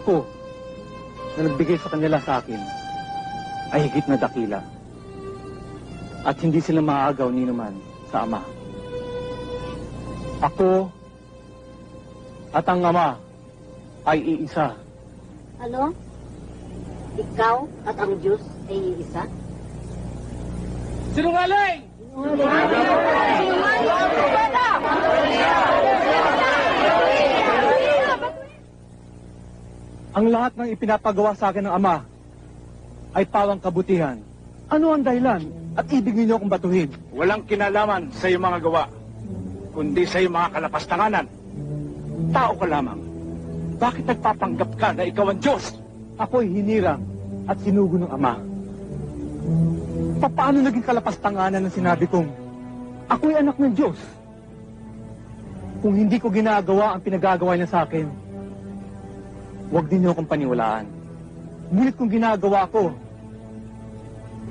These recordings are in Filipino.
ko na nagbigay sa kanila sa akin ay higit na dakila. At hindi sila maaagaw ni naman sa Ama. Ako at ang Ama ay iisa. Ano? Ikaw at ang Diyos ay iisa? Sinungaling! Ang lahat ng ipinapagawa sa akin ng Ama ay pawang kabutihan. Ano ang dahilan at ibig ninyo akong batuhin? Walang kinalaman sa iyong mga gawa, kundi sa iyong mga kalapastanganan. Tao ka lamang. Bakit nagpapanggap ka na ikaw ang Diyos? Ako'y hinirang at sinugo ng Ama. Paano naging kalapastanganan ng sinabi kong ako'y anak ng Diyos? Kung hindi ko ginagawa ang pinagagawa niya sa akin, huwag din niyo akong paniwalaan. Ngunit kung ginagawa ko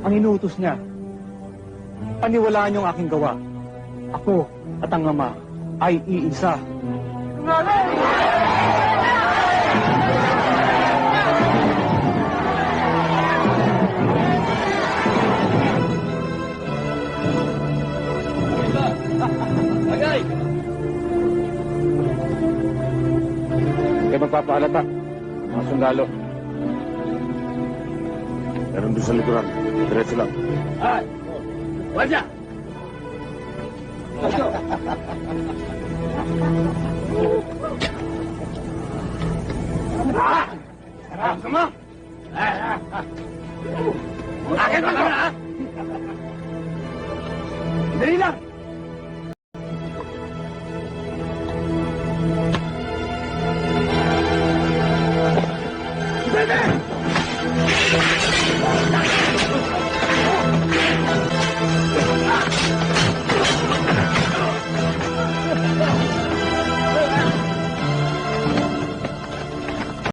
ang inuutos niya, paniwalaan niyo ang aking gawa. Ako at ang Ama ay iisa. Agay! Kaya magpapaalata, mga sundalo. Meron doon sa likuran. Diretso lang. Ay! Wadya! Sarap ka mo! Akin ba ka na, ha? Dali lang! Bebe!